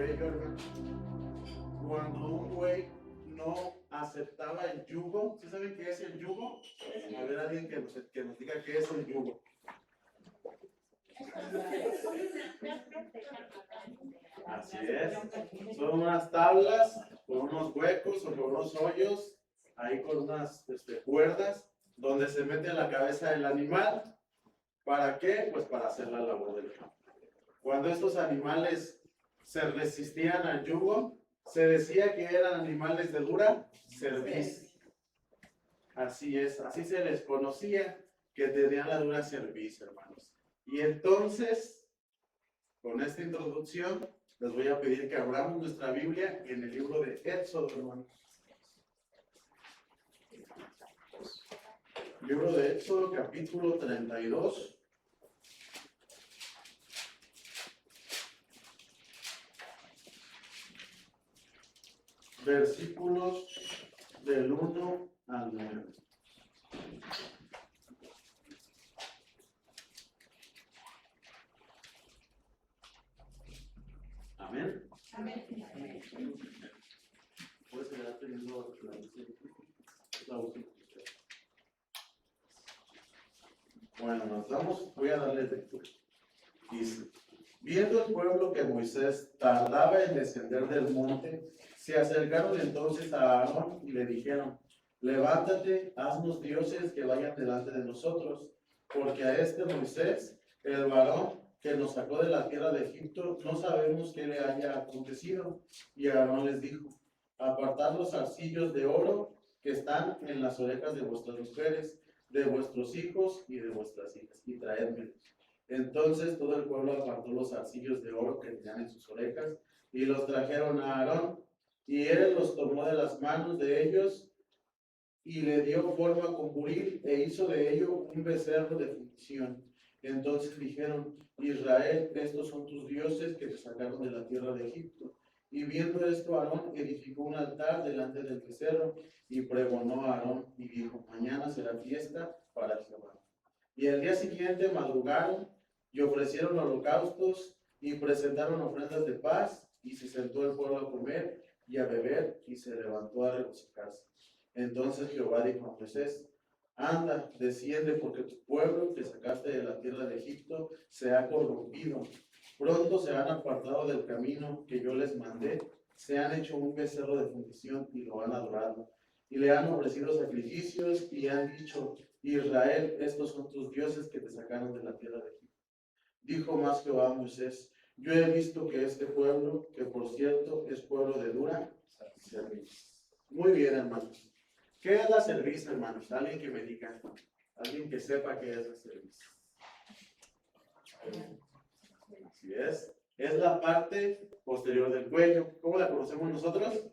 cuello, hermano. Cuando un güey no aceptaba el yugo, ¿sí saben qué es el yugo? A ver, alguien que nos diga qué es el yugo. Así es. Son unas tablas con unos huecos o con unos hoyos, ahí con unas cuerdas, donde se mete la cabeza del animal. ¿Para qué? Pues para hacer la labor del campo. Cuando estos animales se resistían al yugo, se decía que eran animales de dura cerviz. Así es, así se les conocía, que tenían la dura cerviz, hermanos. Y entonces, con esta introducción, les voy a pedir que abramos nuestra Biblia en el libro de Éxodo, hermanos. Libro de Éxodo, capítulo 32. Versículos del 1 al 9. Amén. Amén. Puedes quedar teniendo la última. Bueno, nos vamos, voy a darle lectura. Dice: viendo el pueblo que Moisés tardaba en descender del monte, se acercaron entonces a Aarón y le dijeron: levántate, haznos dioses que vayan delante de nosotros, porque a este Moisés, el varón que nos sacó de la tierra de Egipto, no sabemos qué le haya acontecido. Y Aarón les dijo: apartad los zarcillos de oro que están en las orejas de vuestras mujeres, de vuestros hijos y de vuestras hijas, y traédmelos. Entonces todo el pueblo apartó los zarcillos de oro que tenían en sus orejas y los trajeron a Aarón, y él los tomó de las manos de ellos y le dio forma con buril e hizo de ello un becerro de fundición. Entonces dijeron: Israel, estos son tus dioses que te sacaron de la tierra de Egipto. Y viendo esto, Aarón edificó un altar delante del becerro y pregonó a Aarón y dijo: mañana será fiesta para Jehová. Y el día siguiente madrugaron y ofrecieron holocaustos y presentaron ofrendas de paz, y se sentó el pueblo a comer y a beber, y se levantó a regocijarse. Entonces Jehová dijo a Moisés: anda, desciende, porque tu pueblo que sacaste de la tierra de Egipto se ha corrompido. Pronto se han apartado del camino que yo les mandé, se han hecho un becerro de fundición y lo han adorado. Y le han ofrecido sacrificios y han dicho: Israel, estos son tus dioses que te sacaron de la tierra de Egipto. Dijo más Jehová a Moisés: yo he visto que este pueblo, que por cierto es pueblo de dura cerviz. Muy bien, hermanos. ¿Qué es la cerviz, hermanos? Alguien que me diga, alguien que sepa qué es la cerviz. Así es. Es la parte posterior del cuello. ¿Cómo la conocemos nosotros?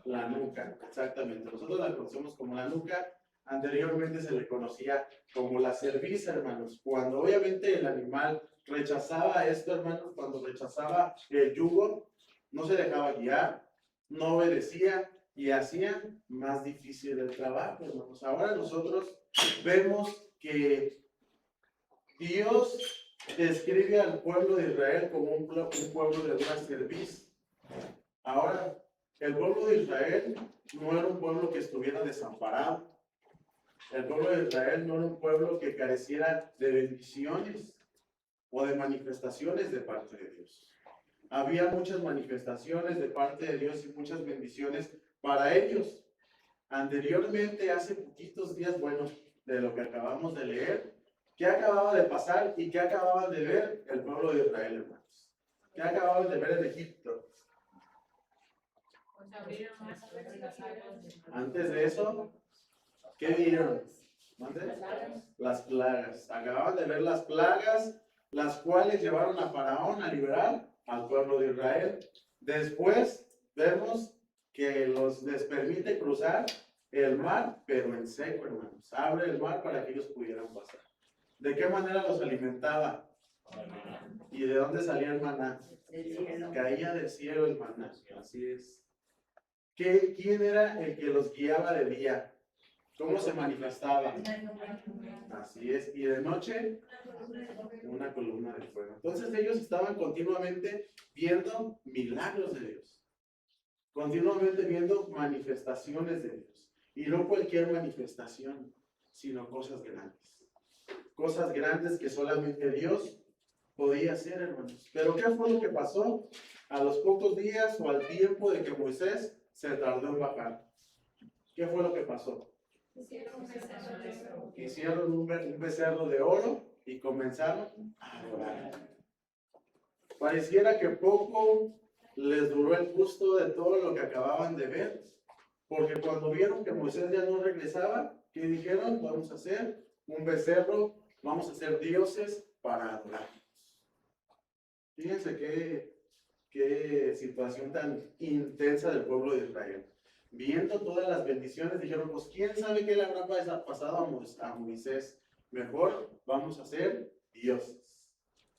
La nuca, exactamente. Nosotros la conocemos como la nuca. Anteriormente se le conocía como la cerviz, hermanos. Cuando obviamente el animal rechazaba esto, hermanos, cuando rechazaba el yugo, no se dejaba guiar, no obedecía y hacía más difícil el trabajo, hermanos. Ahora nosotros vemos que Dios describe al pueblo de Israel como un pueblo de dura cerviz. Ahora, el pueblo de Israel no era un pueblo que estuviera desamparado. El pueblo de Israel no era un pueblo que careciera de bendiciones o de manifestaciones de parte de Dios. Había muchas manifestaciones de parte de Dios y muchas bendiciones para ellos. Anteriormente, hace poquitos días, bueno, de lo que acabamos de leer, ¿qué acababa de pasar y qué acababan de ver el pueblo de Israel, hermanos? ¿Qué acababan de ver en Egipto? Antes de eso, ¿qué vieron? Las plagas. Acababan de ver las plagas, las cuales llevaron a Faraón a liberar al pueblo de Israel. Después vemos que les permite cruzar el mar, pero en seco, hermanos. Abre el mar para que ellos pudieran pasar. ¿De qué manera los alimentaba? ¿Y de dónde salía el maná? Caía del cielo el maná. Así es. ¿Quién era el que los guiaba de día? ¿Cómo se manifestaba? Así es, y de noche una columna de fuego. Entonces ellos estaban continuamente viendo milagros de Dios, continuamente viendo manifestaciones de Dios. Y no cualquier manifestación, sino cosas grandes que solamente Dios podía hacer, hermanos. Pero ¿qué fue lo que pasó? A los pocos días o al tiempo de que Moisés se tardó en bajar. ¿Qué fue lo que pasó? Hicieron un becerro de oro y comenzaron a adorar. Pareciera que poco les duró el gusto de todo lo que acababan de ver, porque cuando vieron que Moisés ya no regresaba, ¿qué dijeron? Vamos a hacer un becerro, vamos a hacer dioses para adorar. Fíjense qué situación tan intensa del pueblo de Israel. Viendo todas las bendiciones, dijeron, pues quién sabe qué le habrá pasado a Moisés. Mejor vamos a ser dioses.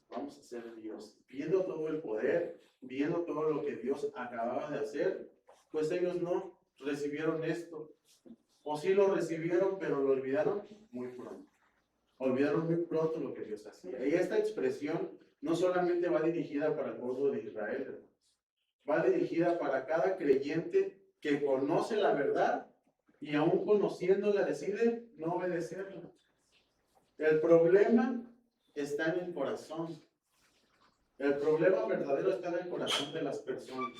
Vamos a ser dioses. Viendo todo el poder, viendo todo lo que Dios acababa de hacer, pues ellos no recibieron esto. O sí lo recibieron, pero lo olvidaron muy pronto. Olvidaron muy pronto lo que Dios hacía. Y esta expresión no solamente va dirigida para el pueblo de Israel, hermanos. Va dirigida para cada creyente que conoce la verdad y aún conociéndola decide no obedecerla. El problema está en el corazón. El problema verdadero está en el corazón de las personas.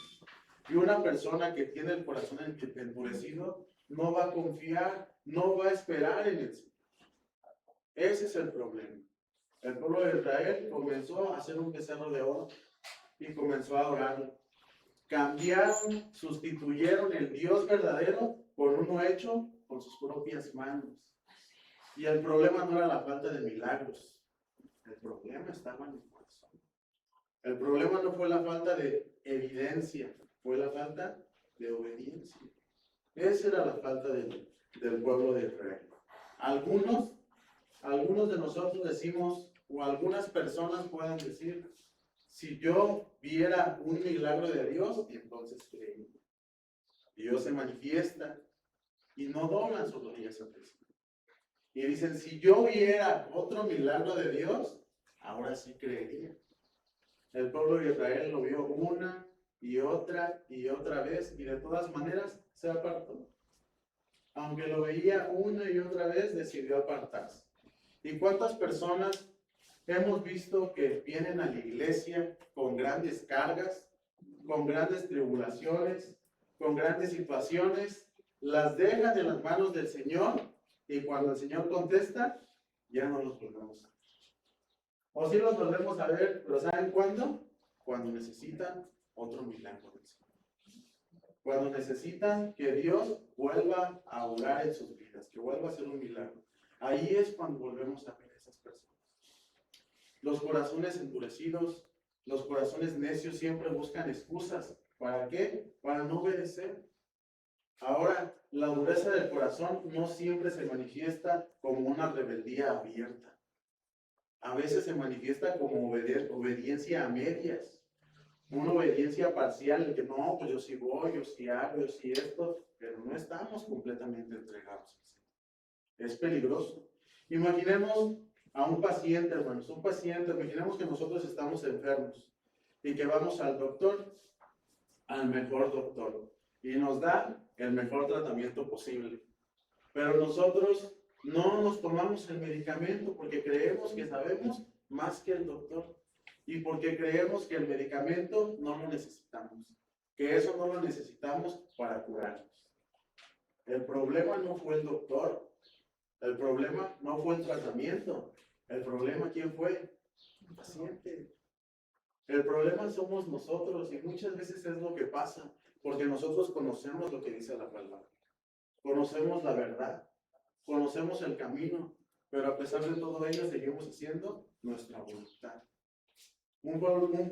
Y una persona que tiene el corazón endurecido no va a confiar, no va a esperar en el Señor. Ese es el problema. El pueblo de Israel comenzó a hacer un becerro de oro y comenzó a adorarlo. Cambiaron, sustituyeron el Dios verdadero por uno hecho con sus propias manos. Y el problema no era la falta de milagros. El problema estaba en el corazón. El problema no fue la falta de evidencia, fue la falta de obediencia. Esa era la falta del pueblo de Israel. Algunos de nosotros decimos, o algunas personas pueden decir, si yo viera un milagro de Dios, entonces creí. Dios se manifiesta y no doblan sus rodillas ante sí. Y dicen, si yo viera otro milagro de Dios, ahora sí creería. El pueblo de Israel lo vio una y otra vez, y de todas maneras se apartó. Aunque lo veía una y otra vez, decidió apartarse. ¿Y cuántas personas hemos visto que vienen a la iglesia con grandes cargas, con grandes tribulaciones, con grandes situaciones, las dejan en las manos del Señor y cuando el Señor contesta, ya no los volvemos a ver? O sí los volvemos a ver, pero ¿saben cuándo? Cuando necesitan otro milagro del Señor. Cuando necesitan que Dios vuelva a obrar en sus vidas, que vuelva a hacer un milagro. Ahí es cuando volvemos a ver a esas personas. Los corazones endurecidos, los corazones necios siempre buscan excusas. ¿Para qué? Para no obedecer. Ahora, la dureza del corazón no siempre se manifiesta como una rebeldía abierta. A veces se manifiesta como obediencia a medias. Una obediencia parcial, en que no, pues yo sí voy, yo sí hago, yo sí esto, pero no estamos completamente entregados. Es peligroso. Imaginemos a un paciente, hermanos, imaginemos que nosotros estamos enfermos y que vamos al doctor, al mejor doctor, y nos da el mejor tratamiento posible. Pero nosotros no nos tomamos el medicamento porque creemos que sabemos más que el doctor y porque creemos que el medicamento no lo necesitamos, que eso no lo necesitamos para curarnos. El problema no fue el doctor, el problema no fue el tratamiento, el problema ¿quién fue? El paciente. El problema somos nosotros y muchas veces es lo que pasa, porque nosotros conocemos lo que dice la palabra, conocemos la verdad, conocemos el camino, pero a pesar de todo ello seguimos haciendo nuestra voluntad. Un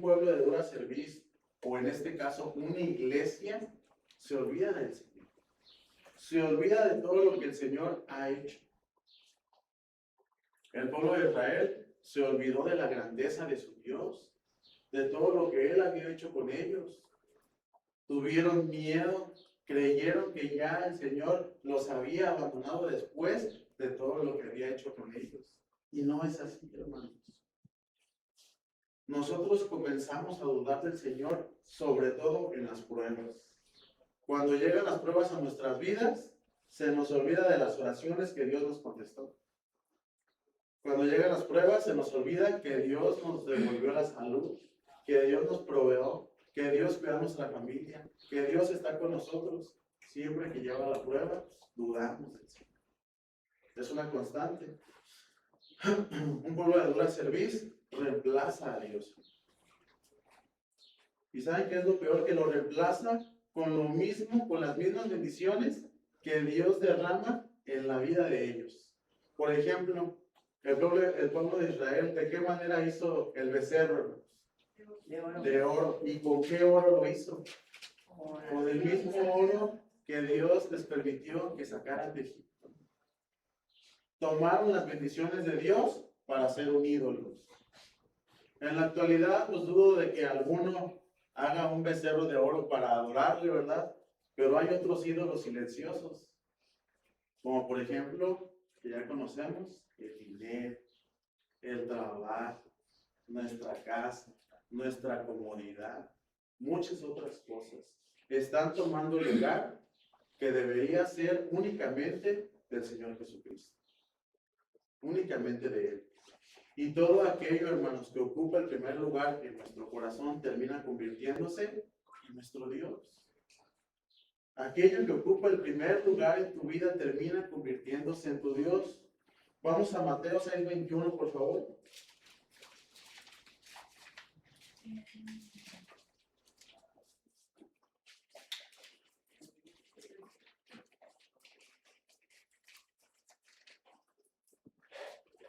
pueblo de dura cerviz, o en este caso una iglesia, se olvida del Señor, se olvida de todo lo que el Señor ha hecho. El pueblo de Israel se olvidó de la grandeza de su Dios, de todo lo que Él había hecho con ellos. Tuvieron miedo Creyeron que ya el Señor los había abandonado después de todo lo que había hecho con ellos. Y no es así, hermanos. Nosotros comenzamos a dudar del Señor, sobre todo en las pruebas. Cuando llegan las pruebas a nuestras vidas, se nos olvida de las oraciones que Dios nos contestó. Cuando llegan las pruebas, se nos olvida que Dios nos devolvió la salud, que Dios nos proveó, que Dios cuida a nuestra familia, que Dios está con nosotros. Siempre que llega la prueba, dudamos del Señor. Es una constante. Un pueblo de dura cerviz reemplaza a Dios. ¿Y saben qué es lo peor? Que lo reemplaza con lo mismo, con las mismas bendiciones que Dios derrama en la vida de ellos. Por ejemplo, el pueblo de Israel, ¿de qué manera hizo el becerro? De oro. ¿Y con qué oro lo hizo? Con el mismo oro que Dios les permitió que sacaran de Egipto. Tomaron las bendiciones de Dios para ser un ídolo. En la actualidad, pues dudo de que alguno haga un becerro de oro para adorarle, ¿verdad? Pero hay otros ídolos silenciosos, como por ejemplo, que ya conocemos, el dinero, el trabajo, nuestra casa, nuestra comodidad, muchas otras cosas. Están tomando el lugar que debería ser únicamente del Señor Jesucristo. Únicamente de Él. Y todo aquello, hermanos, que ocupa el primer lugar en nuestro corazón termina convirtiéndose en nuestro Dios. Aquello que ocupa el primer lugar en tu vida termina convirtiéndose en tu Dios. Vamos a Mateo 6:21, por favor.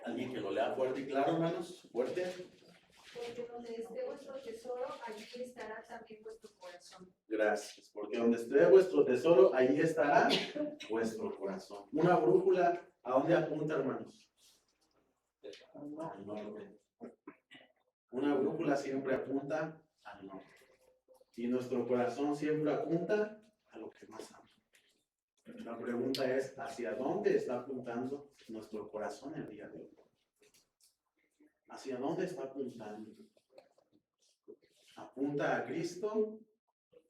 Alguien que lo lea fuerte y claro, hermanos, fuerte. Porque donde esté vuestro tesoro, allí estará también vuestro corazón. Gracias, porque donde esté vuestro tesoro, allí estará vuestro corazón. Una brújula, ¿a dónde apunta, hermanos? Al norte. Una brújula siempre apunta al norte. Y nuestro corazón siempre apunta a lo que más ama. La pregunta es, ¿hacia dónde está apuntando nuestro corazón el día de hoy? ¿Hacia dónde está apuntando? ¿Apunta a Cristo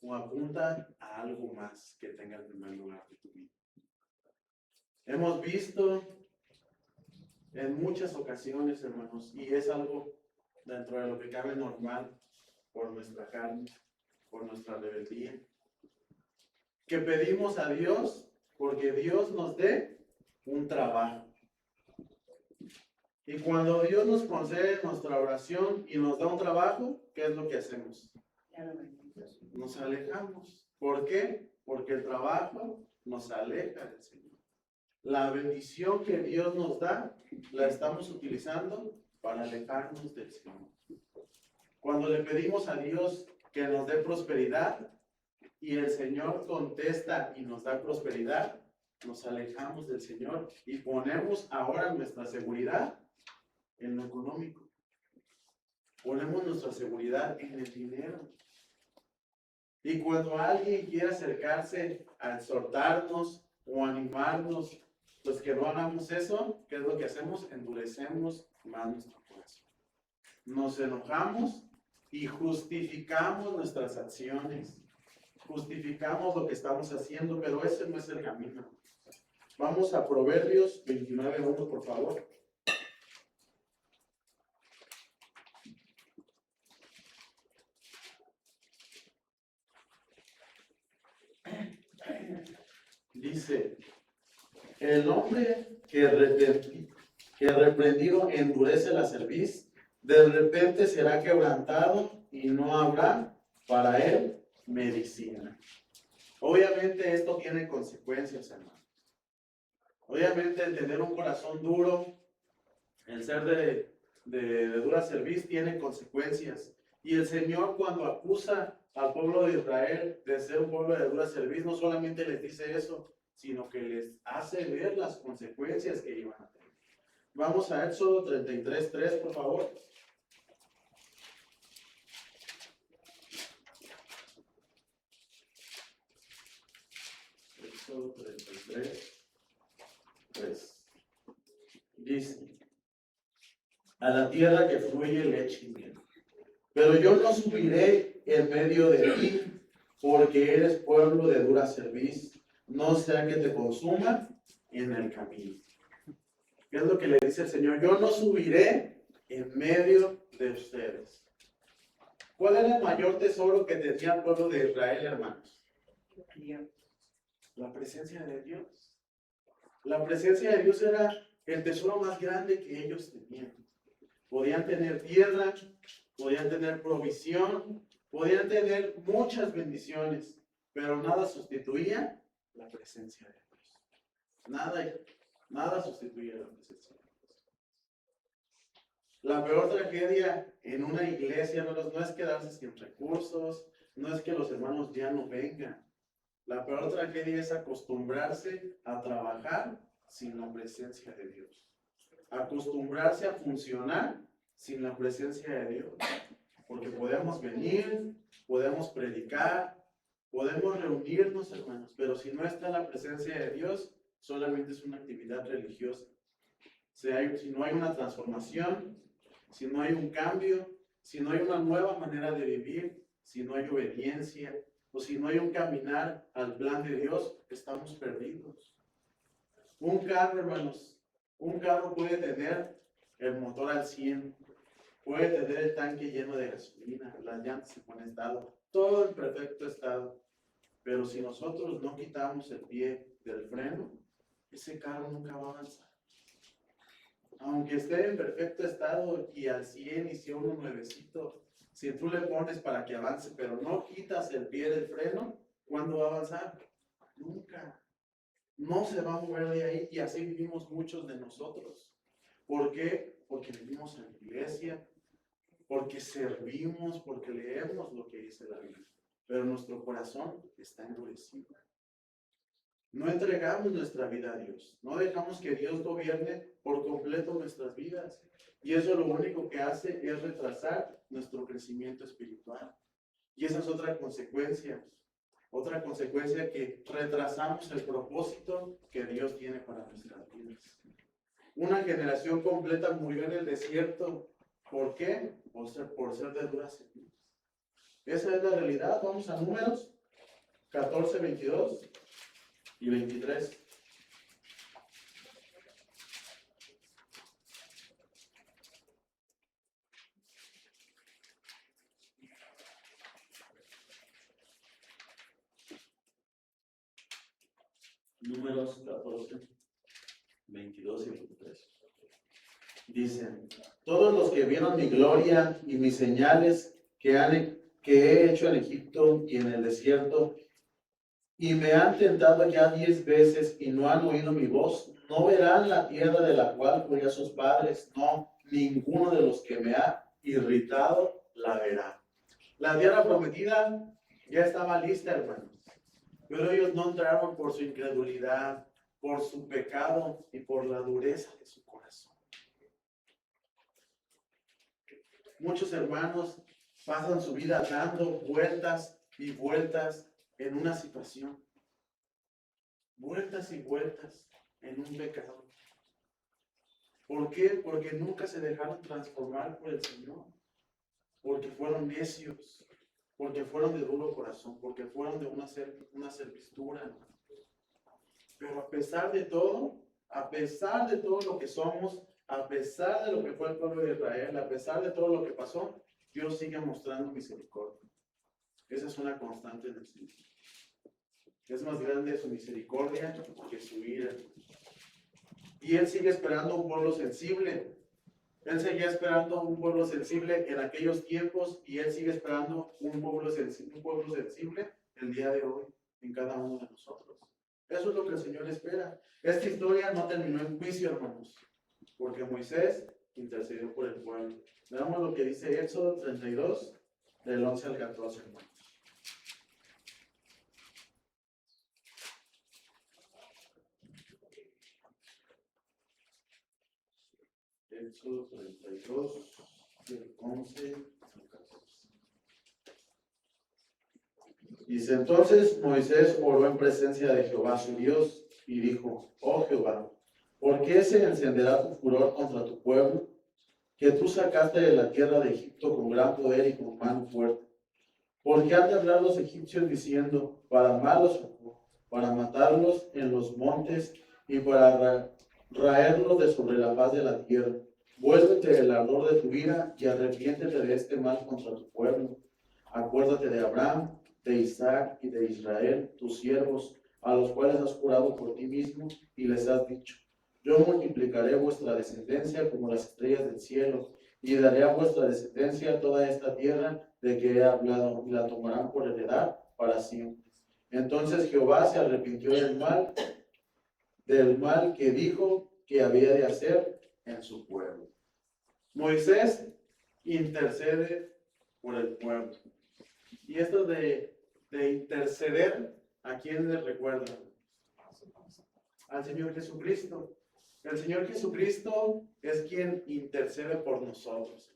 o apunta a algo más que tenga el primer lugar de tu vida? Hemos visto en muchas ocasiones, hermanos, y es algo dentro de lo que cabe normal por nuestra carne, por nuestra rebeldía, que pedimos a Dios porque Dios nos dé un trabajo. Y cuando Dios nos concede nuestra oración y nos da un trabajo, ¿qué es lo que hacemos? Nos alejamos. ¿Por qué? Porque el trabajo nos aleja del Señor. La bendición que Dios nos da, la estamos utilizando para alejarnos del Señor. Cuando le pedimos a Dios que nos dé prosperidad y el Señor contesta y nos da prosperidad, nos alejamos del Señor y ponemos ahora nuestra seguridad en lo económico. Ponemos nuestra seguridad en el dinero. Y cuando alguien quiere acercarse a exhortarnos o animarnos, pues que no hagamos eso, ¿qué es lo que hacemos? Endurecemos más nuestro corazón. Nos enojamos y justificamos nuestras acciones. Justificamos lo que estamos haciendo, pero ese no es el camino. Vamos a Proverbios 29:1, por favor. Dice, el hombre que reprendido endurece la cerviz, de repente será quebrantado y no habrá para él medicina. Obviamente esto tiene consecuencias, hermano. Obviamente el tener un corazón duro, el ser de dura cerviz tiene consecuencias. Y el Señor cuando acusa al pueblo de Israel de ser un pueblo de dura cerviz, no solamente les dice eso, sino que les hace ver las consecuencias que iban a tener. Vamos a Éxodo 33:3, por favor. Éxodo 33, 3. Dice, a la tierra que fluye leche y miel. Pero yo no subiré en medio de ti, porque eres pueblo de dura cerviz, no sea que te consuma en el camino. ¿Qué es lo que le dice el Señor? Yo no subiré en medio de ustedes. ¿Cuál era el mayor tesoro que tenía el pueblo de Israel, hermanos? La presencia de Dios. La presencia de Dios era el tesoro más grande que ellos tenían. Podían tener tierra, podían tener provisión, podían tener muchas bendiciones, pero nada sustituía la presencia de Dios. Nada sustituye la presencia de Dios. La peor tragedia en una iglesia, hermanos, no es quedarse sin recursos, no es que los hermanos ya no vengan. La peor tragedia es acostumbrarse a trabajar sin la presencia de Dios. Acostumbrarse a funcionar sin la presencia de Dios. Porque podemos venir, podemos predicar, podemos reunirnos, hermanos, pero si no está la presencia de Dios, solamente es una actividad religiosa. Si no hay una transformación, si no hay un cambio, si no hay una nueva manera de vivir, si no hay obediencia, o si no hay un caminar al plan de Dios, estamos perdidos. Un carro, hermanos, un carro puede tener el motor al 100, puede tener el tanque lleno de gasolina, las llantas en buen estado, todo en perfecto estado. Pero si nosotros no quitamos el pie del freno, ese carro nunca va a avanzar. Aunque esté en perfecto estado y al 100 y sea uno nuevecito, si tú le pones para que avance, pero no quitas el pie del freno, ¿cuándo va a avanzar? Nunca. No se va a mover de ahí, y así vivimos muchos de nosotros. ¿Por qué? Porque vivimos en la iglesia, porque servimos, porque leemos lo que dice la Biblia, pero nuestro corazón está endurecido. No entregamos nuestra vida a Dios, no dejamos que Dios gobierne por completo nuestras vidas, y eso lo único que hace es retrasar nuestro crecimiento espiritual. Y esa es otra consecuencia que retrasamos el propósito que Dios tiene para nuestras vidas. Una generación completa murió en el desierto. ¿Por qué? Por ser de dura cerviz. Esa es la realidad. Vamos a Números 14, 22 y 23. Números 14, 22 y 23. Dicen, todos los que vieron mi gloria y mis señales que he hecho en Egipto y en el desierto, y me han tentado ya 10 veces y no han oído mi voz, no verán la tierra de la cual fui a sus padres, no, ninguno de los que me ha irritado la verá. La tierra prometida ya estaba lista, hermanos, pero ellos no entraron por su incredulidad, por su pecado y por la dureza de su corazón. Muchos hermanos pasan su vida dando vueltas y vueltas en una situación, vueltas y vueltas en un pecado. ¿Por qué? Porque nunca se dejaron transformar por el Señor, porque fueron necios, porque fueron de duro corazón, porque fueron de una servidumbre. Pero a pesar de todo lo que somos, a pesar de lo que fue el pueblo de Israel, a pesar de todo lo que pasó, Dios sigue mostrando misericordia. Esa es una constante en el Señor. Es más grande su misericordia que su ira. Y Él sigue esperando un pueblo sensible. Él seguía esperando un pueblo sensible en aquellos tiempos, y Él sigue esperando un pueblo sensible el día de hoy en cada uno de nosotros. Eso es lo que el Señor espera. Esta historia no terminó en juicio, hermanos, porque Moisés intercedió por el pueblo. Veamos lo que dice Éxodo 32, del 11 al 14, hermanos. Éxodo 32, del 11 al 14. Dice, entonces Moisés oró en presencia de Jehová su Dios y dijo, oh Jehová, ¿por qué se encenderá tu furor contra tu pueblo, que tú sacaste de la tierra de Egipto con gran poder y con mano fuerte? ¿Por qué han de hablar los egipcios diciendo, para malos, para matarlos en los montes y para raerlos de sobre la faz de la tierra? Vuélvete del ardor de tu ira y arrepiéntete de este mal contra tu pueblo. Acuérdate de Abraham, de Isaac y de Israel, tus siervos, a los cuales has jurado por ti mismo y les has dicho, yo multiplicaré vuestra descendencia como las estrellas del cielo, y daré a vuestra descendencia toda esta tierra de que he hablado, y la tomarán por heredad para siempre. Entonces Jehová se arrepintió del mal que dijo que había de hacer en su pueblo. Moisés intercede por el pueblo. Y esto de interceder, ¿a quién le recuerda? Al Señor Jesucristo. El Señor Jesucristo es quien intercede por nosotros.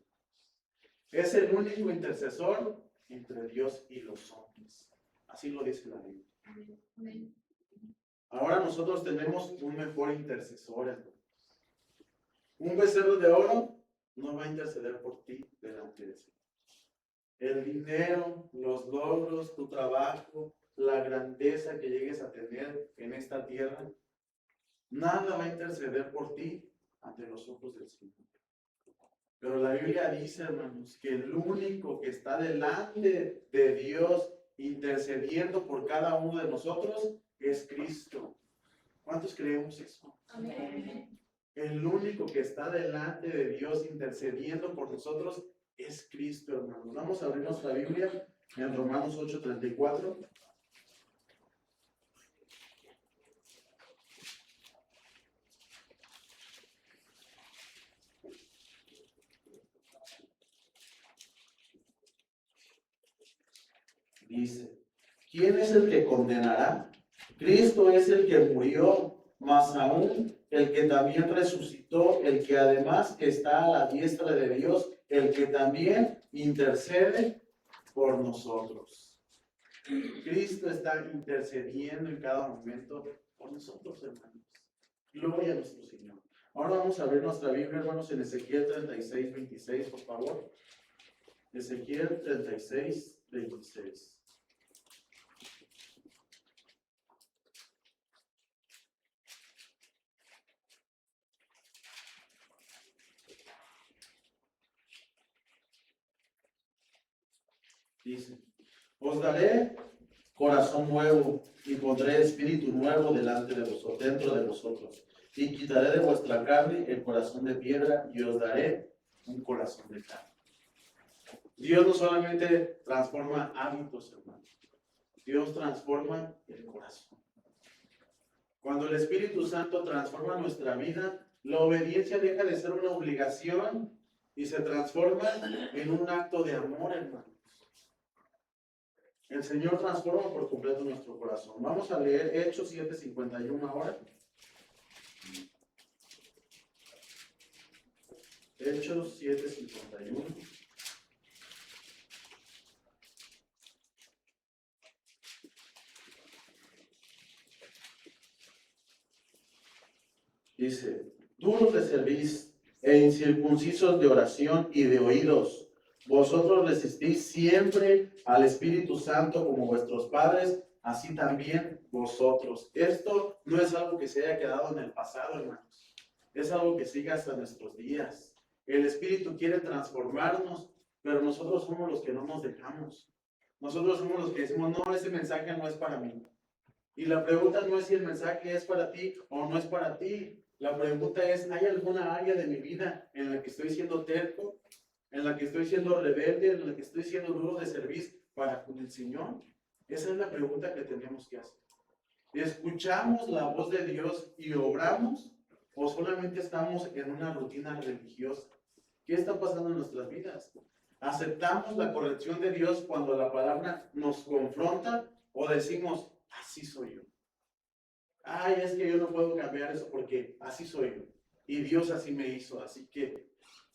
Es el único intercesor entre Dios y los hombres. Así lo dice la Biblia. Ahora nosotros tenemos un mejor intercesor, hermanos. Un becerro de oro no va a interceder por ti delante de Dios. El dinero, los logros, tu trabajo, la grandeza que llegues a tener en esta tierra, nada va a interceder por ti ante los ojos del Señor. Pero la Biblia dice, hermanos, que el único que está delante de Dios intercediendo por cada uno de nosotros es Cristo. ¿Cuántos creemos eso? Amén. El único que está delante de Dios intercediendo por nosotros es Cristo, hermanos. Vamos a abrir nuestra Biblia en Romanos 8:34. Dice, ¿quién es el que condenará? Cristo es el que murió, más aún el que también resucitó, el que además está a la diestra de Dios, el que también intercede por nosotros. Cristo está intercediendo en cada momento por nosotros, hermanos. Gloria a nuestro Señor. Ahora vamos a ver nuestra Biblia, hermanos, en Ezequiel 36:26, por favor. Ezequiel 36:26. Dice, os daré corazón nuevo y pondré espíritu nuevo delante de vosotros, dentro de vosotros. Y quitaré de vuestra carne el corazón de piedra y os daré un corazón de carne. Dios no solamente transforma hábitos, hermanos. Dios transforma el corazón. Cuando el Espíritu Santo transforma nuestra vida, la obediencia deja de ser una obligación y se transforma en un acto de amor, hermanos. El Señor transforma por completo nuestro corazón. Vamos a leer Hechos 7:51 ahora. Hechos 7:51. Dice, duros de cerviz e incircuncisos de oración y de oídos, vosotros resistís siempre al Espíritu Santo como vuestros padres, así también vosotros. Esto no es algo que se haya quedado en el pasado, hermanos. Es algo que sigue hasta nuestros días. El Espíritu quiere transformarnos, pero nosotros somos los que no nos dejamos. Nosotros somos los que decimos, no, ese mensaje no es para mí. Y la pregunta no es si el mensaje es para ti o no es para ti. La pregunta es, ¿hay alguna área de mi vida en la que estoy siendo terco? ¿En la que estoy siendo rebelde? ¿En la que estoy siendo duro de servicio para con el Señor? Esa es la pregunta que tenemos que hacer. ¿Escuchamos la voz de Dios y obramos? ¿O solamente estamos en una rutina religiosa? ¿Qué está pasando en nuestras vidas? ¿Aceptamos la corrección de Dios cuando la palabra nos confronta? ¿O decimos, así soy yo? Ay, es que yo no puedo cambiar eso porque así soy yo. Y Dios así me hizo, así que,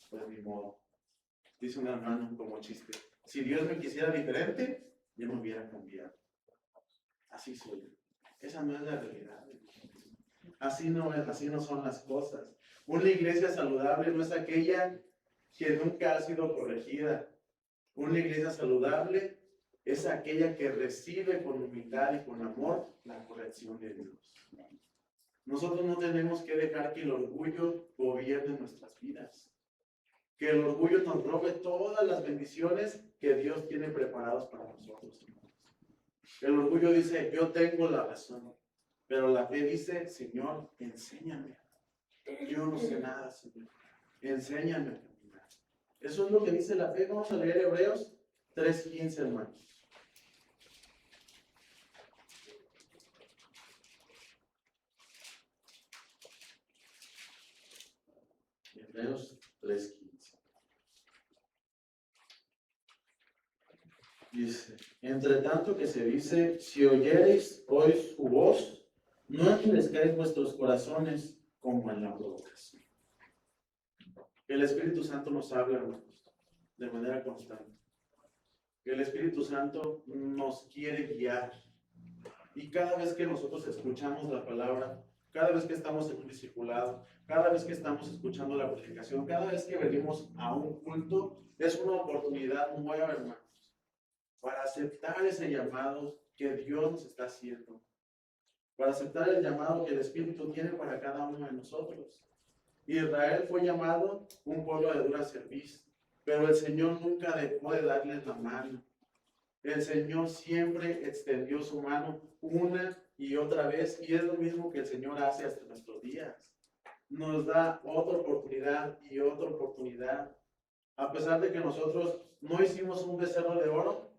pues ni modo. Dice un hermano como chiste, si Dios me quisiera diferente, yo me hubiera cambiado. así soy. Esa no es la realidad. Así no son las cosas. Una iglesia saludable no es aquella que nunca ha sido corregida. Una iglesia saludable es aquella que recibe con humildad y con amor la corrección de Dios. Nosotros no tenemos que dejar que el orgullo gobierne nuestras vidas. Que el orgullo nos robe todas las bendiciones que Dios tiene preparadas para nosotros. El orgullo dice, yo tengo la razón. Pero la fe dice, Señor, enséñame. Yo no sé nada, Señor. Enséñame a caminar. Eso es lo que dice la fe. Vamos a leer Hebreos 3:15, hermanos. Hebreos 3:15. Dice, entre tanto que se dice, si oyereis hoy su voz, no endurezcáis vuestros corazones como en la provocación. El Espíritu Santo nos habla, hermanos, de manera constante. El Espíritu Santo nos quiere guiar. Y cada vez que nosotros escuchamos la palabra, cada vez que estamos en un discipulado, cada vez que estamos escuchando la predicación, cada vez que venimos a un culto, es una oportunidad nueva, hermanos, para aceptar ese llamado que Dios nos está haciendo, para aceptar el llamado que el Espíritu tiene para cada uno de nosotros. Israel fue llamado un pueblo de dura cerviz, pero el Señor nunca dejó de darles la mano. El Señor siempre extendió su mano una y otra vez, y es lo mismo que el Señor hace hasta nuestros días. Nos da otra oportunidad y otra oportunidad. A pesar de que nosotros no hicimos un becerro de oro,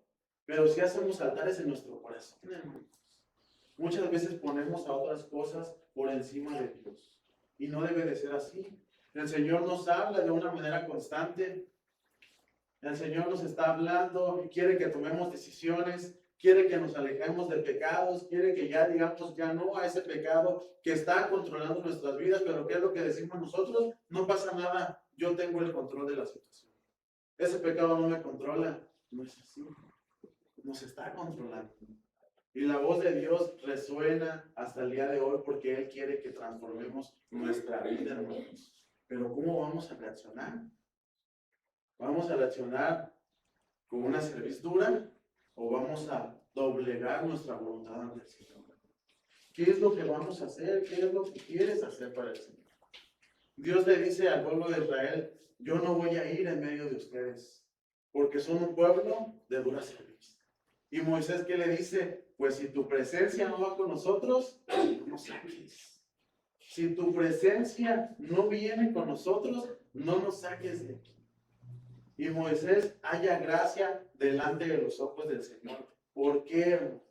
pero sí hacemos altares en nuestro corazón, hermanos. Muchas veces ponemos a otras cosas por encima de Dios. Y no debe de ser así. El Señor nos habla de una manera constante. El Señor nos está hablando y quiere que tomemos decisiones, quiere que nos alejemos de pecados, quiere que ya digamos ya no a ese pecado que está controlando nuestras vidas, pero ¿qué es lo que decimos nosotros? No pasa nada, yo tengo el control de la situación. Ese pecado no me controla. No es así. Nos está controlando. Y la voz de Dios resuena hasta el día de hoy porque Él quiere que transformemos nuestra vida, hermanos. Pero ¿cómo vamos a reaccionar? ¿Vamos a reaccionar con una cerviz dura o vamos a doblegar nuestra voluntad ante el Señor? ¿Qué es lo que vamos a hacer? ¿Qué es lo que quieres hacer para el Señor? Dios le dice al pueblo de Israel, yo no voy a ir en medio de ustedes, porque son un pueblo de dura cerviz. Y Moisés, ¿qué le dice? Pues si tu presencia no va con nosotros, no nos saques. Si tu presencia no viene con nosotros, no nos saques de aquí. Y Moisés halla gracia delante de los ojos del Señor. ¿Por qué, hermanos?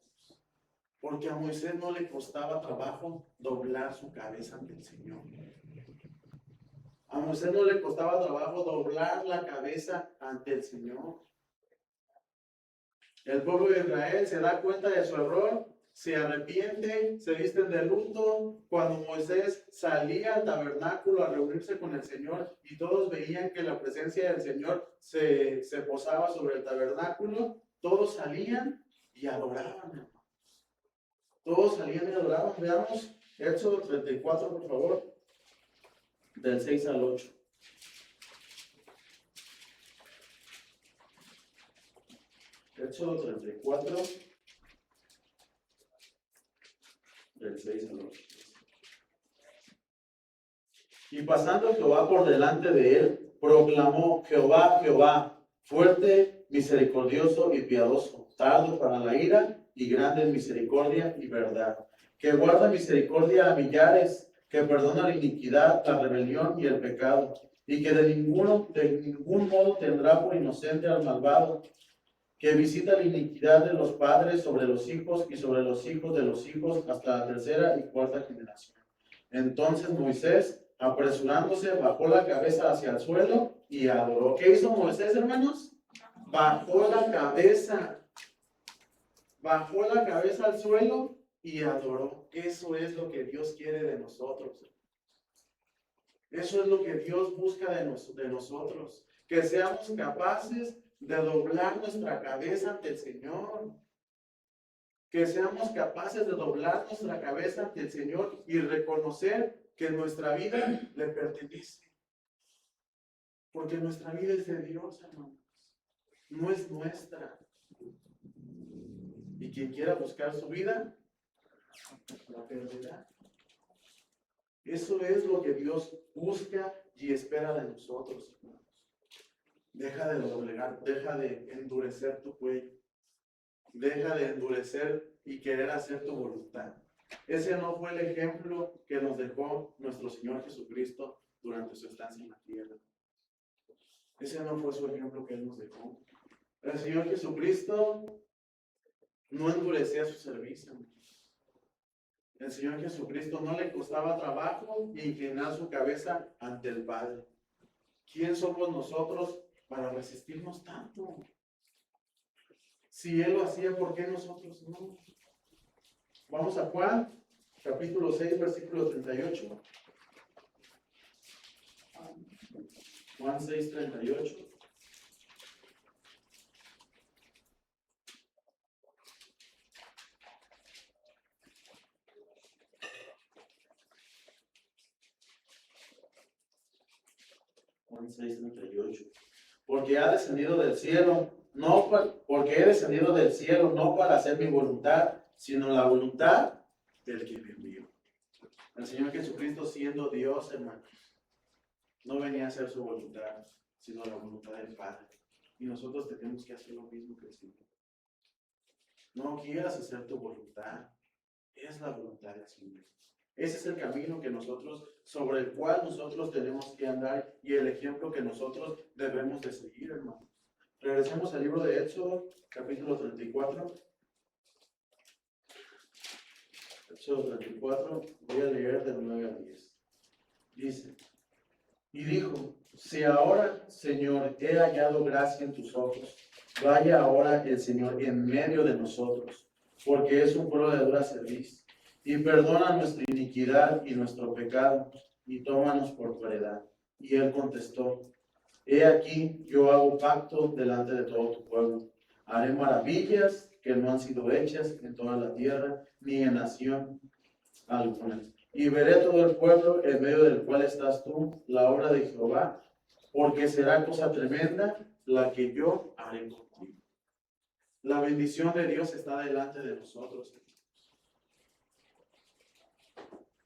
Porque a Moisés no le costaba trabajo doblar su cabeza ante el Señor. A Moisés no le costaba trabajo doblar la cabeza ante el Señor. El pueblo de Israel se da cuenta de su error, se arrepiente, se visten de luto. Cuando Moisés salía al tabernáculo a reunirse con el Señor y todos veían que la presencia del Señor se posaba sobre el tabernáculo, todos salían y adoraban, hermanos. Todos salían y adoraban. Veamos Éxodo 34, por favor, del 6 al 8. Éxodo 34, del 6 al 8. Y pasando Jehová por delante de él, proclamó: Jehová, Jehová, fuerte, misericordioso y piadoso, tardo para la ira y grande en misericordia y verdad, que guarda misericordia a millares, que perdona la iniquidad, la rebelión y el pecado, y que de ningún modo tendrá por inocente al malvado, que visita la iniquidad de los padres sobre los hijos y sobre los hijos de los hijos hasta la tercera y cuarta generación. Entonces Moisés, apresurándose, bajó la cabeza hacia el suelo y adoró. ¿Qué hizo Moisés, hermanos? Bajó la cabeza al suelo y adoró. Eso es lo que Dios quiere de nosotros. Eso es lo que Dios busca de nosotros. Que seamos capaces de doblar nuestra cabeza ante el Señor. Que seamos capaces de doblar nuestra cabeza ante el Señor y reconocer que nuestra vida le pertenece. Porque nuestra vida es de Dios, hermanos. No es nuestra. Y quien quiera buscar su vida, la perderá. Eso es lo que Dios busca y espera de nosotros, hermanos. Deja de doblegar, deja de endurecer tu cuello. Deja de endurecer y querer hacer tu voluntad. Ese no fue el ejemplo que nos dejó nuestro Señor Jesucristo durante su estancia en la tierra. Ese no fue su ejemplo que Él nos dejó. El Señor Jesucristo no endurecía su servicio. El Señor Jesucristo no le costaba trabajo inclinar su cabeza ante el Padre. ¿Quién somos nosotros para resistirnos tanto? Si Él lo hacía, ¿por qué nosotros no? Vamos a Juan, capítulo 6, versículo 38. Juan 6, 38. Juan 6, 38. Porque ha descendido del cielo, porque he descendido del cielo no para hacer mi voluntad, sino la voluntad del que me envió. El Señor Jesucristo, siendo Dios, hermanos, no venía a hacer su voluntad, sino la voluntad del Padre. Y nosotros tenemos que hacer lo mismo que el Señor. No quieras hacer tu voluntad, es la voluntad del Señor. Ese es el camino que nosotros, sobre el cual nosotros tenemos que andar y el ejemplo que nosotros debemos de seguir, hermanos. Regresemos al libro de Éxodo, capítulo 34. Éxodo 34, voy a leer del 9 al 10. Dice, y dijo, si ahora, Señor, he hallado gracia en tus ojos, vaya ahora el Señor en medio de nosotros, porque es un pueblo de dura cerviz, y perdona nuestra iniquidad y nuestro pecado, y tómanos por tu heredad. Y él contestó, he aquí, yo hago pacto delante de todo tu pueblo. Haré maravillas que no han sido hechas en toda la tierra, ni en nación alguna. Y veré todo el pueblo en medio del cual estás tú, la obra de Jehová, porque será cosa tremenda la que yo haré contigo. La bendición de Dios está delante de nosotros.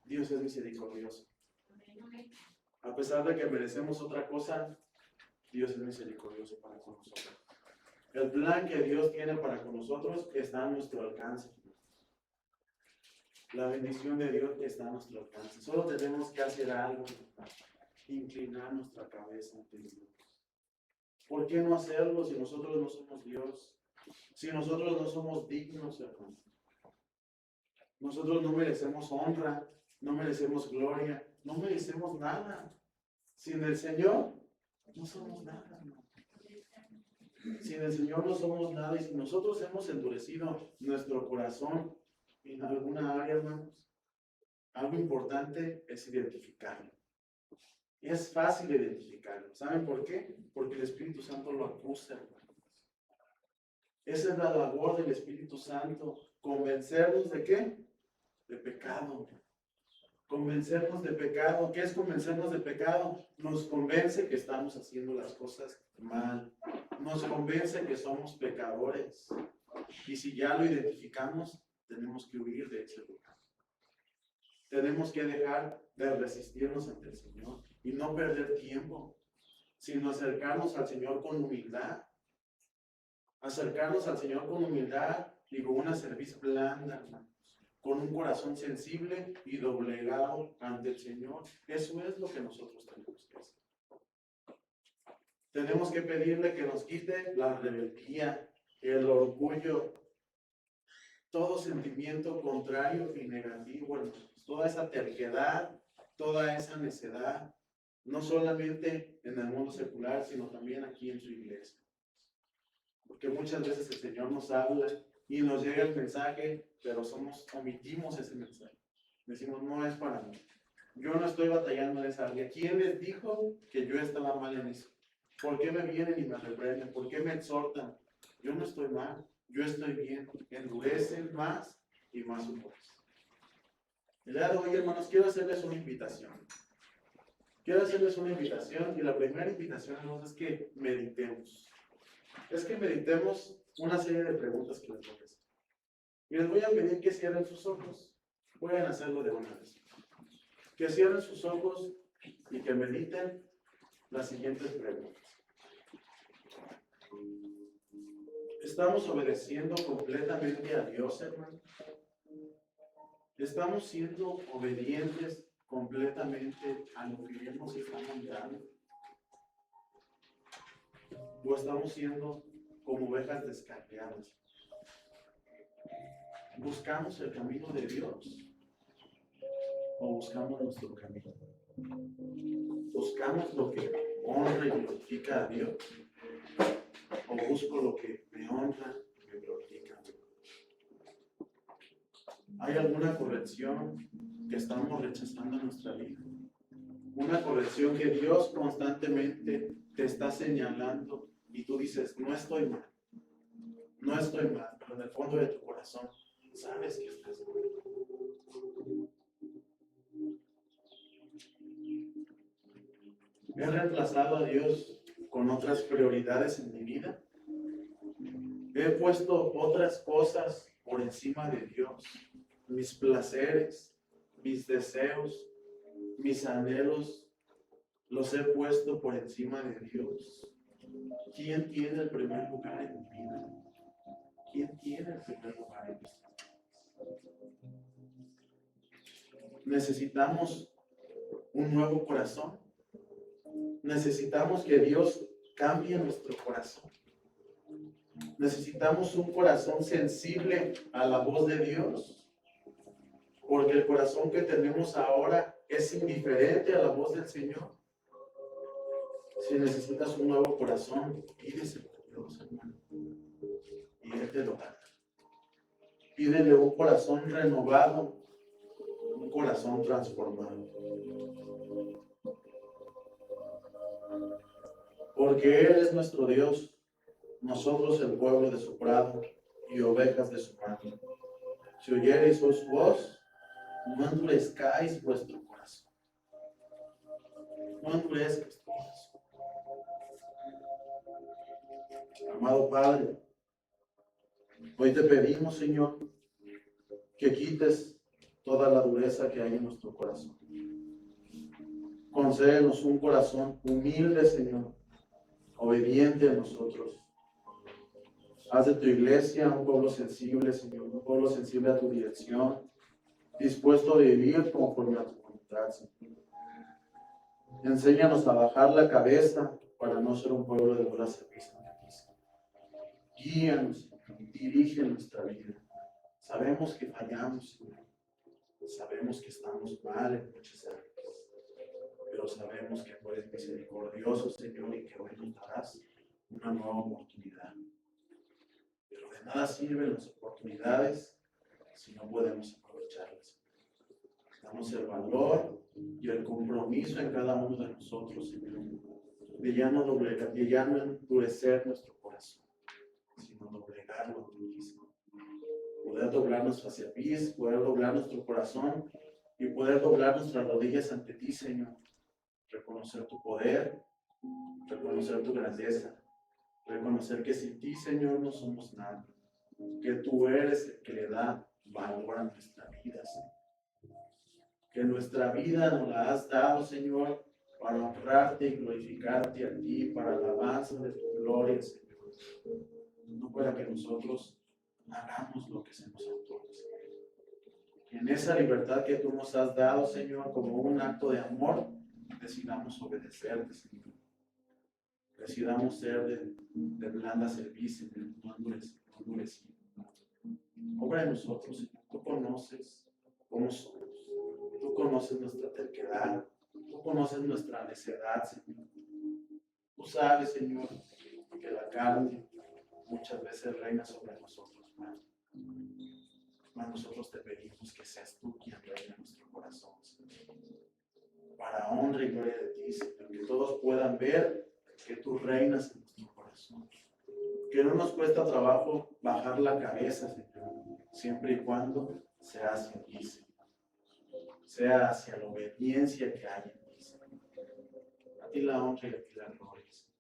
Dios es misericordioso. A pesar de que merecemos otra cosa, Dios es misericordioso para con nosotros. El plan que Dios tiene para con nosotros está a nuestro alcance. La bendición de Dios está a nuestro alcance. Solo tenemos que hacer algo, inclinar nuestra cabeza ante Dios. ¿Por qué no hacerlo si nosotros no somos Dios? Si nosotros no somos dignos, hermano. Nosotros no merecemos honra, no merecemos gloria, no merecemos nada. Sin el Señor no somos nada, hermano. Sin el Señor no somos nada. Y si nosotros hemos endurecido nuestro corazón en alguna área, hermanos, algo importante es identificarlo. Es fácil identificarlo. ¿Saben por qué? Porque el Espíritu Santo lo acusa, hermanos. Esa es la labor del Espíritu Santo. ¿Convencernos de qué? De pecado. Convencernos de pecado. ¿Qué es convencernos de pecado? Nos convence que estamos haciendo las cosas mal. Nos convence que somos pecadores. Y si ya lo identificamos, tenemos que huir de ese lugar. Tenemos que dejar de resistirnos ante el Señor y no perder tiempo, sino acercarnos al Señor con humildad. Acercarnos al Señor con humildad y con una cerviz blanda, hermanos, con un corazón sensible y doblegado ante el Señor. Eso es lo que nosotros tenemos que hacer. Tenemos que pedirle que nos quite la rebeldía, el orgullo, todo sentimiento contrario y negativo, hermanos, toda esa terquedad, toda esa necedad, no solamente en el mundo secular, sino también aquí en su iglesia. Porque muchas veces el Señor nos habla y nos llega el mensaje, pero omitimos ese mensaje. Decimos, no es para mí. Yo no estoy batallando en esa área. ¿Quién les dijo que yo estaba mal en eso? ¿Por qué me vienen y me reprenden? ¿Por qué me exhortan? Yo no estoy mal. yo estoy bien, endurecen más y más su corazón. El día de hoy, hermanos, quiero hacerles una invitación. Quiero hacerles una invitación y la primera invitación, hermanos, es que meditemos. Es que meditemos una serie de preguntas que les voy a hacer. Y les voy a pedir que cierren sus ojos. Pueden hacerlo de una vez. Que cierren sus ojos y que mediten las siguientes preguntas. ¿Estamos obedeciendo completamente a Dios, hermano? ¿Estamos siendo obedientes completamente a lo que Él nos está mandando? ¿O estamos siendo como ovejas descarriadas? ¿Buscamos el camino de Dios o buscamos nuestro camino? ¿Buscamos lo que honra y glorifica a Dios o busco lo que me honra y me glorifica a Dios? ¿Hay alguna corrección que estamos rechazando en nuestra vida? Una corrección que Dios constantemente te está señalando y tú dices, no estoy mal, pero en el fondo de tu corazón sabes que estás mal. ¿He reemplazado a Dios con otras prioridades en mi vida? ¿He puesto otras cosas por encima de Dios? Mis placeres, mis deseos, mis anhelos, los he puesto por encima de Dios. ¿Quién tiene el primer lugar en mi vida? ¿Quién tiene el primer lugar en mi vida? Necesitamos un nuevo corazón. Necesitamos que Dios cambie nuestro corazón. Necesitamos un corazón sensible a la voz de Dios, porque el corazón que tenemos ahora es indiferente a la voz del Señor. Si necesitas un nuevo corazón, pídeselo a Dios, hermano, y Él te lo dará. Pídele un corazón renovado, un corazón transformado. Porque Él es nuestro Dios, nosotros el pueblo de su prado y ovejas de su mano. Si oyereis su voz, no endurezcáis vuestro corazón. No endurezcas tu corazón. Amado Padre, hoy te pedimos, Señor, que quites toda la dureza que hay en nuestro corazón. Concédenos un corazón humilde, Señor, obediente a nosotros. Haz de tu iglesia un pueblo sensible, Señor, un pueblo sensible a tu dirección, dispuesto a vivir conforme a tu voluntad, Señor. Enséñanos a bajar la cabeza para no ser un pueblo de dura cerviz ante ti, Señor. Guíanos, Señor, dirige nuestra vida. Sabemos que fallamos, Señor. Sabemos que estamos mal en muchas áreas, pero sabemos que tú eres misericordioso, Señor, y que hoy nos darás una nueva oportunidad. Pero de nada sirven las oportunidades si no podemos aprovecharlas. Damos el valor y el compromiso en cada uno de nosotros, Señor, de ya no endurecer nuestro corazón, sino doblegarlo a ti, Señor. Poder doblarnos hacia ti, poder doblar nuestro corazón y poder doblar nuestras rodillas ante ti, Señor. Reconocer tu poder, reconocer tu grandeza, reconocer que sin ti, Señor, no somos nada, que tú eres el que le da valor a nuestra vida, Señor. Que nuestra vida nos la has dado, Señor, para honrarte y glorificarte a ti, para la alabanza de tu gloria, Señor. No para que nosotros hagamos lo que se nos antoje, Señor. Que en esa libertad que tú nos has dado, Señor, como un acto de amor, decidamos obedecerte, Señor. Decidamos ser de blanda servicio, no endurecido. Obra en nosotros, Señor. Tú conoces cómo somos. Tú conoces nuestra terquedad. Tú conoces nuestra necedad, Señor. Tú sabes, Señor, que la carne muchas veces reina sobre nosotros, Padre. Mas nosotros te pedimos que seas tú quien reine en nuestro corazón, Señor. Para honra y gloria de ti, Señor. Que todos puedan ver que tú reinas en nuestro corazón. que no nos cuesta trabajo bajar la cabeza, Señor, siempre y cuando sea hacia ti, Señor. Sea hacia la obediencia que hay en ti, Señor. A ti la honra y a ti la gloria, Señor.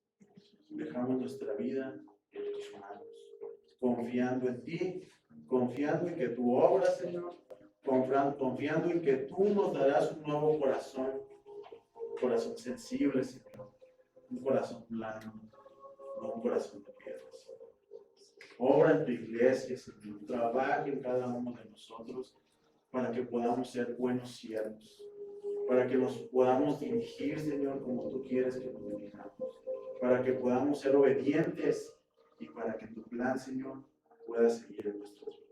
Dejamos nuestra vida en tus manos, confiando en ti, confiando en que tu obra, Señor, confiando en que tú nos darás un nuevo corazón, un corazón sensible, Señor, un corazón blando, no un corazón de piedra. Obra en tu iglesia, Señor, trabaja en cada uno de nosotros para que podamos ser buenos siervos, para que nos podamos dirigir, Señor, como tú quieres que nos dirijamos, para que podamos ser obedientes y para que tu plan, Señor, pueda seguir en nuestras vidas.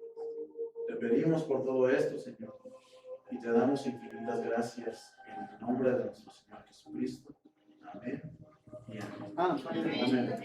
Te pedimos por todo esto, Señor, y te damos infinitas gracias en el nombre de nuestro Señor Jesucristo. Amén y amén. Amén.